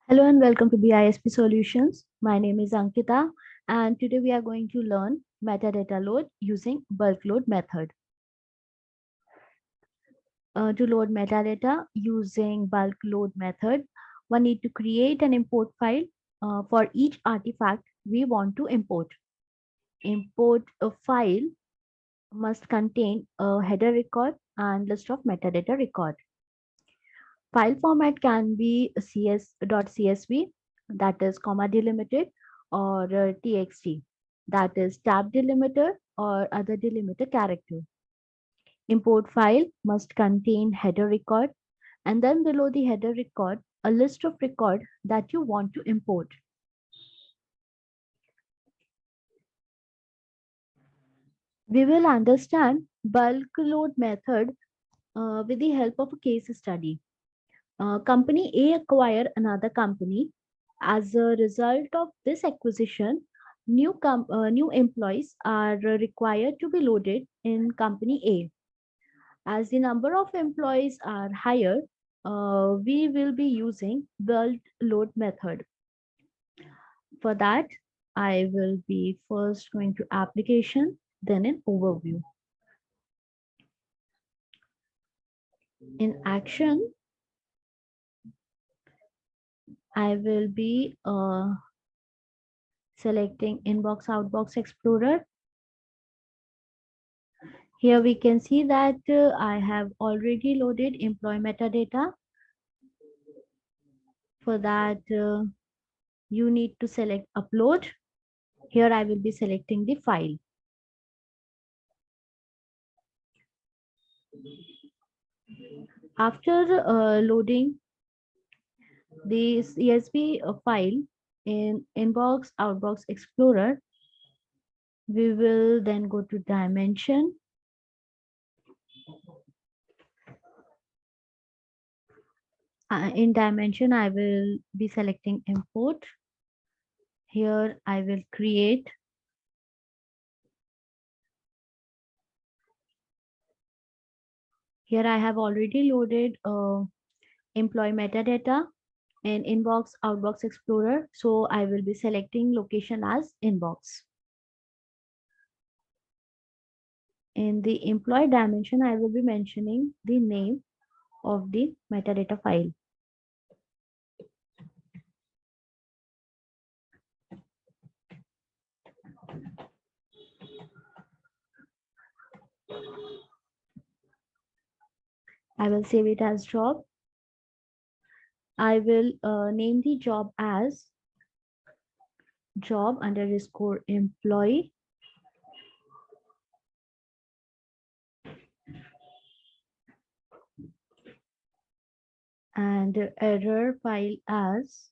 Hello and welcome to BISP Solutions. My name is Ankita and today we are going to learn metadata load using bulk load method. To load metadata using bulk load method, one need to create an import file for each artifact we want to import. Import a file must contain a header record and list of metadata record. File format can be cs.csv, that is comma delimited, or txt, that is tab delimiter or other delimiter character. Import file must contain header record and then below the header record, a list of record that you want to import. We will understand bulk load method with the help of a case study. Company A acquired another company. As a result of this acquisition, new employees are required to be loaded in company A. As the number of employees are higher, we will be using bulk load method. For that, I will be first going to application, then an overview. In action, I will be selecting Inbox Outbox Explorer. Here we can see that I have already loaded employee metadata. For that, you need to select upload. Here I will be selecting the file. After loading the CSV file in Inbox Outbox Explorer, we will then go to dimension. In dimension, I will be selecting import. Here I will create. Here I have already loaded employee metadata in Inbox Outbox Explorer. So I will be selecting location as Inbox. In the employee dimension, I will be mentioning the name of the metadata file. I will save it as job. I will name the job as job underscore employee. And error file as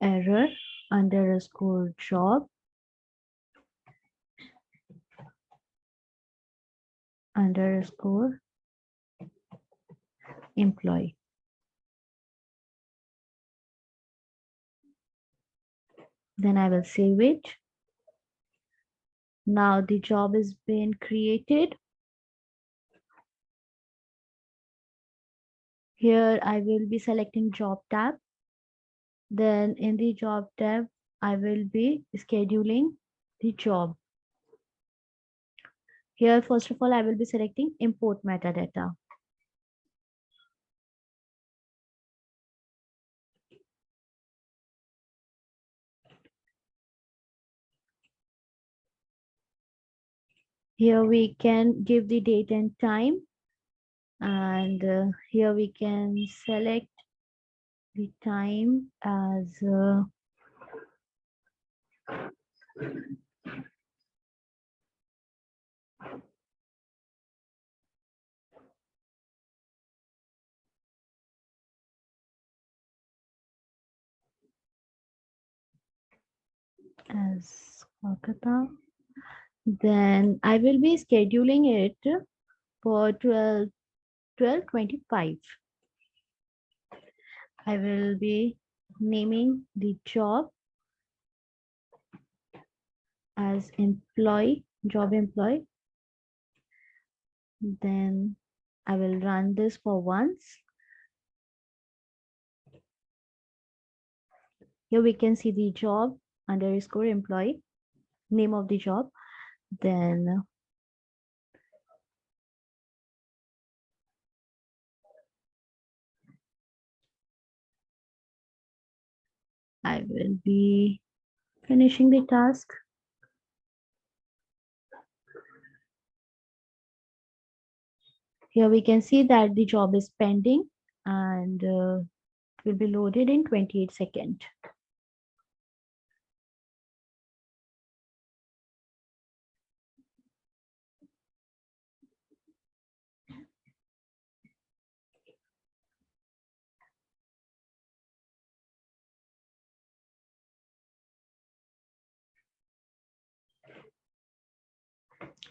error underscore job underscore employee. Then I will save it. Now the job is being created. Here I will be selecting job tab. Then in the job tab, I will be scheduling the job. Here, first of all, I will be selecting import metadata. Here we can give the date and time. And here we can select the time as Kolkata. Then I will be scheduling it for 12:25. I will be naming the job as employee, job employee. Then I will run this for once. Here we can see the job underscore employee, name of the job. Then I will be finishing the task. Here we can see that the job is pending and will be loaded in 28 seconds.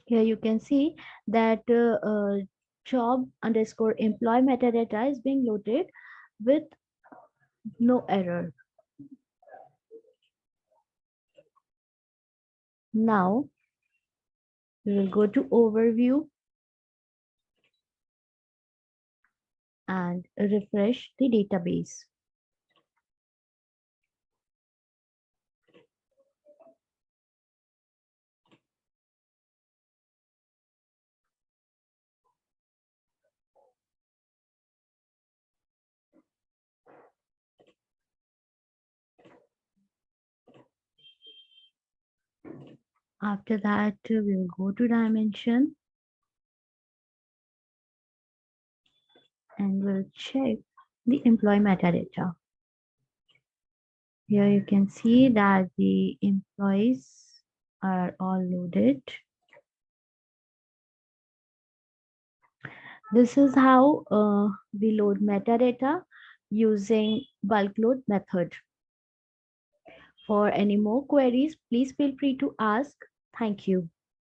Here you can see that job underscore employee metadata is being loaded with no error. Now we will go to overview and refresh the database. After that, we'll go to dimension and we'll check the employee metadata. Here you can see that the employees are all loaded. This is how we load metadata using bulk load method. For any more queries, please feel free to ask. Thank you.